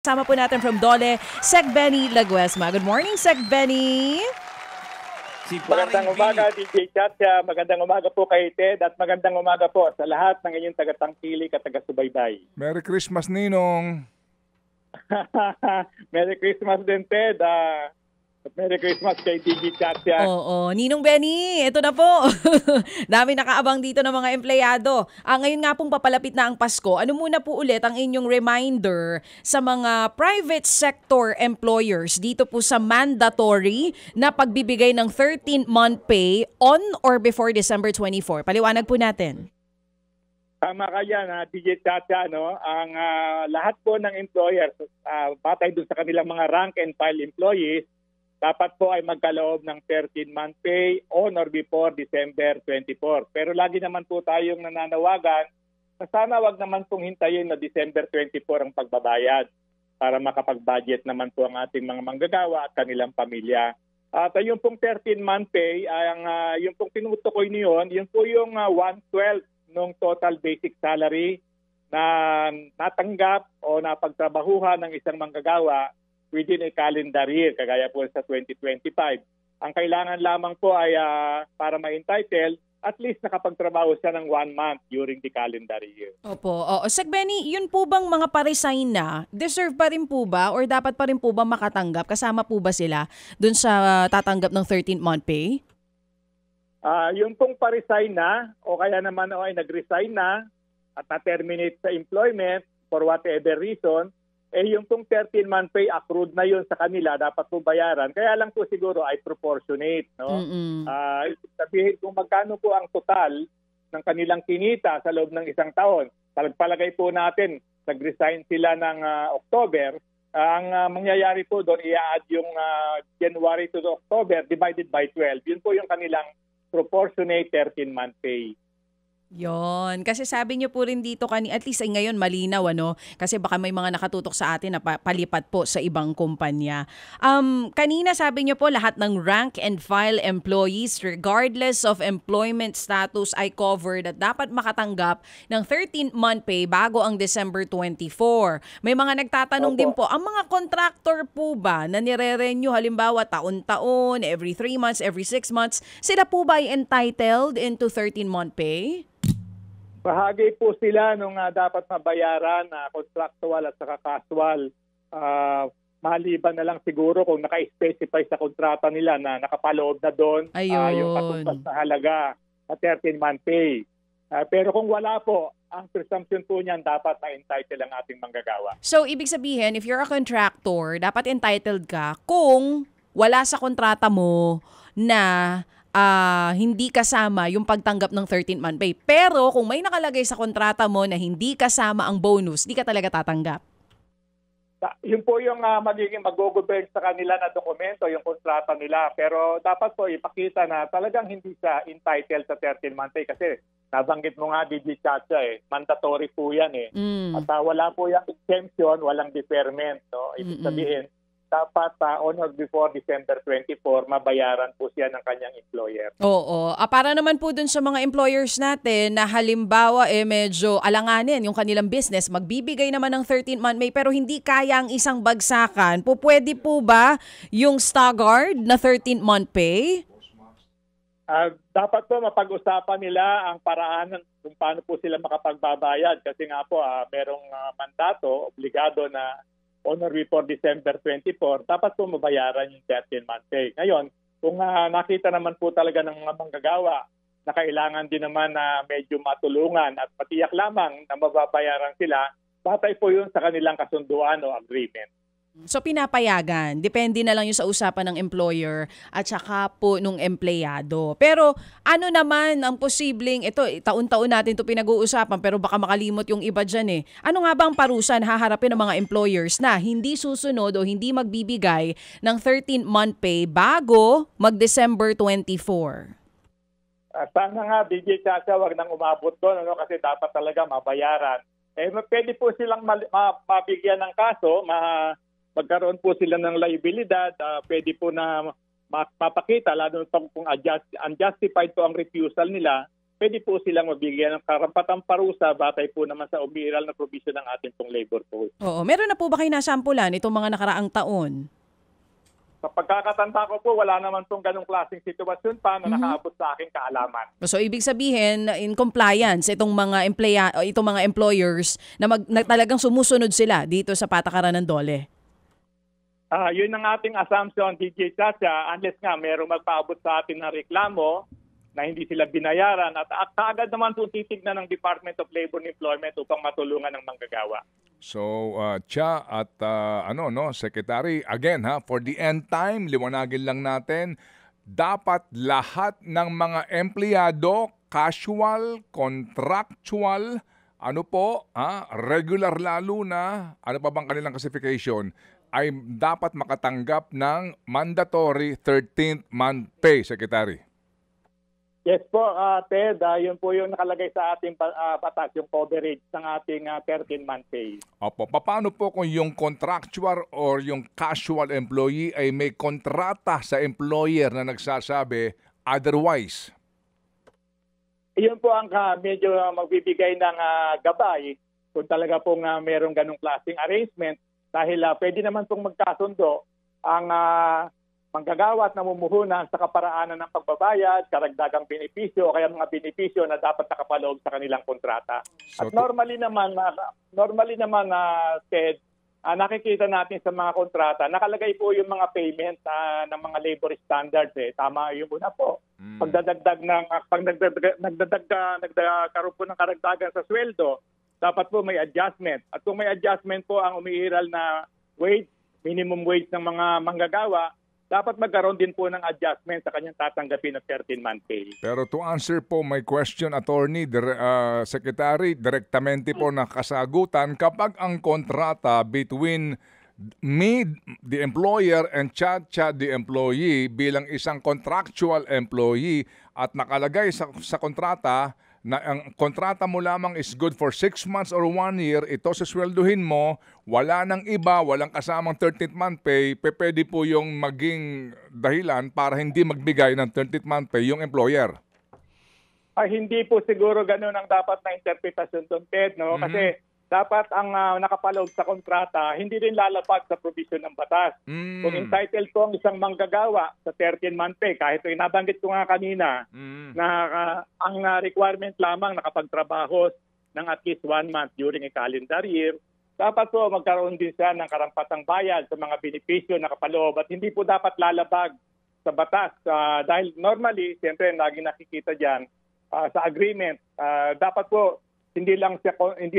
Kasama po natin from Dole, Sec Benny Laguesma. Good morning, Sec Benny. Magandang umaga, DJ Chacha. Magandang umaga po kay Ted at magandang umaga po sa lahat ng inyong taga-tangkilik at taga-subaybay. Merry Christmas, Ninong. Merry Christmas din, Ted. Merry Christmas kay DJ Chacha. Oo, Ninong Benny, ito na po. Dami nakaabang dito ng mga empleyado. Ngayon nga pong papalapit na ang Pasko. Ano muna po ulit ang inyong reminder sa mga private sector employers dito po sa mandatory na pagbibigay ng 13th-month pay on or before December 24? Paliwanag po natin. Tama ka yan, DJ Chacha. No? Ang lahat po ng employers, batay doon sa kanilang mga rank and file employees, dapat po ay magkaloob ng 13th-month pay on or before December 24. Pero lagi naman po tayong nananawagan na sana wag naman pong hintayin na December 24 ang pagbabayad para makapag-budget naman po ang ating mga manggagawa at kanilang pamilya. At yung pong 13th-month pay, yung pong tinutukoy niyon, yun po yung 1/12 ng total basic salary na natanggap o napagtrabahuhan ng isang manggagawa within a calendar year, kagaya po sa 2025. Ang kailangan lamang po ay para ma-entitle, at least nakapagtrabaho siya ng 1 month during the calendar year. Opo. Sec Benny, yun po bang mga pa-resign na, deserve pa rin po ba or dapat pa rin po ba makatanggap? Kasama po ba sila dun sa tatanggap ng 13th-month pay? Yung pong pa-resign na o kaya naman ay nag-resign na at na-terminate sa employment for whatever reason, yung pong 13-month pay accrued na yun sa kanila, dapat po bayaran. Kaya lang po siguro ay proportionate. No? Sabihin kung magkano po ang total ng kanilang kinita sa loob ng isang taon. Palagpalagay po natin, nag-resign sila ng October. Ang mangyayari po doon, i-add yung January to October divided by 12. Yun po yung kanilang proportionate 13-month pay. Yon, kasi sabi niyo po rin dito at least ay ngayon malinaw kasi baka may mga nakatutok sa atin na palipat po sa ibang kumpanya. Kanina sabi niyo po lahat ng rank and file employees regardless of employment status ay covered at dapat makatanggap ng 13th-month pay bago ang December 24. May mga nagtatanong din po, ang mga contractor po ba na nire-renew halimbawa taon-taon, every 3 months, every 6 months, sila po ba ay entitled into 13th-month pay? Bahagi po sila nung dapat mabayaran na contractual at saka casual. Maliban na lang siguro kung naka-specify sa kontrata nila na nakapaloob na doon yung katumbas na halaga sa 13-month pay. Pero kung wala po, ang presumption po niyan dapat na-entitle ang ating manggagawa. So, ibig sabihin, if you're a contractor, dapat entitled ka kung wala sa kontrata mo na hindi kasama yung pagtanggap ng 13th-month pay. Pero kung may nakalagay sa kontrata mo na hindi kasama ang bonus, di ka talaga tatanggap. Yun po yung magiging mag-govern sa kanila na dokumento, yung kontrata nila. Pero dapat po ipakita na talagang hindi siya entitled sa 13th-month pay kasi nabanggit mo nga, DJ Chacha, mandatory po yan . At wala po yung exemption, walang deferment. No? Ibig sabihin, dapat on or before December 24, mabayaran po siya ng kanyang employer. Oo. Para naman po dun sa mga employers natin na halimbawa medyo alanganin yung kanilang business, magbibigay naman ng 13th-month pay pero hindi kaya ang isang bagsakan, pwede po ba yung staggered na 13th-month pay? Dapat po mapag-usapan nila ang paraan kung paano po sila makapagbabayad kasi nga po merong mandato, obligado na on or before December 24, dapat po mabayaran yung 13th-month pay. Ngayon, kung nakita naman po talaga ng mga manggagawa na kailangan din naman na medyo matulungan at patiyak lamang na mababayaran sila, batay po yun sa kanilang kasunduan o agreement. So pinapayagan, depende na lang yung sa usapan ng employer at saka po nung empleyado. Pero ano naman ang posibleng, ito taon-taon natin ito pinag-uusapan pero baka makalimot yung iba dyan . Ano nga bang parusan haharapin ng mga employers na hindi susunod o hindi magbibigay ng 13th-month pay bago mag-December 24? Sana nga, DJ Chacha, wag nang umabot doon kasi dapat talaga mabayaran. Pwede po silang mabigyan ng kaso, magkaroon po sila ng liabilidad, pwede po na mapakita, lalo kung unjustified po ang refusal nila, pwede po silang mabigyan ng karampatang parusa batay po naman sa umiiral na provision ng ating pong labor code. Oo. Meron na po ba kayo nasampulan itong mga nakaraang taon? Sa pagkakatanda ko po, wala naman pong ganong klaseng sitwasyon pa na nakaabot sa aking kaalaman. So ibig sabihin in compliance itong mga employers na talagang sumusunod sila dito sa patakaran ng DOLE. Yun ang ating assumption, DJ Chacha, unless nga merong magpaabot sa atin ng reklamo na hindi sila binayaran at kaagad naman po titignan ng Department of Labor and Employment upang matulungan ng manggagawa. So, Cha at Secretary, again for the end time, liwanagin lang natin, dapat lahat ng mga empleyado, casual, contractual, regular lalo na, ano pa bang kanilang classification, ay dapat makatanggap ng mandatory 13th month pay, Secretary. Yes po, Ted. Yun po yung nakalagay sa ating batas, yung coverage ng ating 13-month pay. Opo. Paano po kung yung contractual or yung casual employee ay may kontrata sa employer na nagsasabi otherwise? Iyon po ang medyo magbibigay ng gabay kung talaga pong merong ganong klaseng arrangement dahil pwede naman pong magkasundo ang manggagawa at namumuhunan sa kaparaanan ng pagbabayad, karagdagang benepisyo o kaya mga benepisyo na dapat nakapaloob sa kanilang kontrata. At normally naman, Ted, nakikita natin sa mga kontrata, nakalagay po yung mga payment ng mga labor standards. Tama yung una po. Pag nagkaroon po ng karagdagan sa sweldo, dapat po may adjustment. At kung may adjustment po ang umiiral na wage, minimum wage ng mga manggagawa, dapat magkaroon din po ng adjustment sa kanyang tatanggapin na 13-month pay. Pero to answer po my question, Attorney, Secretary, direktamente po nakasagutan kapag ang kontrata between me, the employer, and Chacha, the employee, bilang isang contractual employee at nakalagay sa kontrata na ang kontrata mo lamang is good for 6 months or 1 year, ito saswelduhin mo, wala nang iba, walang kasamang 13th month pay, pwede po yung maging dahilan para hindi magbigay ng 13th month pay yung employer. Hindi po siguro ganun ang dapat na interpretasyon doon, Ted, no? Kasi dapat ang nakapaloob sa kontrata, hindi rin lalapag sa provision ng batas. Kung entitled po ang isang manggagawa sa 13-month pay, kahit nabanggit ko nga kanina, na ang requirement lamang nakapagtrabaho ng at least 1 month during a calendar year, dapat po magkaroon din siya ng karampatang bayad sa mga benepisyo na kapaloob at hindi po dapat lalabag sa batas. Dahil normally, siyempre, lagi nakikita dyan sa agreement, dapat po hindi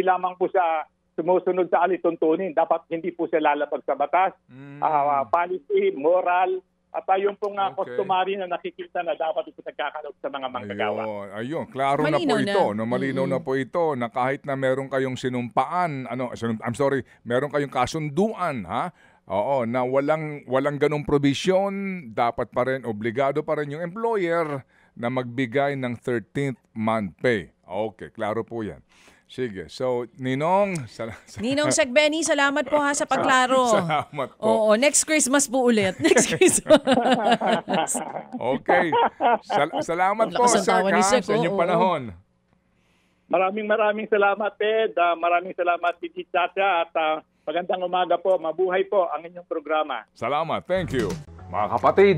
lamang po siya sumusunod sa alituntunin. Dapat hindi po siya lalabag sa batas, policy, moral, at yung pong customary na nakikita na dapat ito nagkakalog sa mga manggagawa. Ayun, klaro Malinaw na po ito. No, malinaw na po ito na kahit na meron kayong sinumpaan, meron kayong kasunduan, na walang ganong provision, dapat pa rin, obligado pa rin yung employer na magbigay ng 13th month pay. Okay, klaro po yan. Sige, so Ninong Segbeni, salamat po sa pagklaro. Salamat po. Oo, next Christmas po ulit. Next Christmas. Okay. Salamat po, Sir, sa inyong panahon. Maraming salamat, Ted. Maraming salamat, Titi Chacha. At magandang umaga po. Mabuhay po ang inyong programa. Salamat. Thank you. Mga kapatid,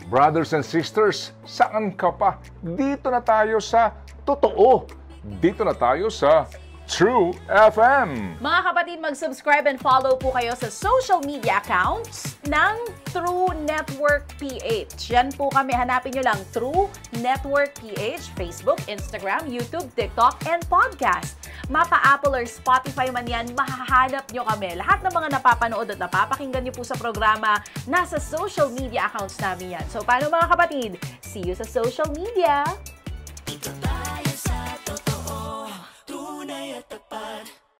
brothers and sisters, saan ka pa? Dito na tayo sa totoo. Dito na tayo sa True FM. Mga kapatid, mag-subscribe and follow po kayo sa social media accounts ng True Network PH. Yan po kami. Hanapin nyo lang True Network PH, Facebook, Instagram, YouTube, TikTok, and podcast. Mapa Apple or Spotify man yan, mahahanap nyo kami. Lahat ng mga napapanood at napapakinggan nyo po sa programa, nasa social media accounts namin yan. So, paano mga kapatid? See you sa social media!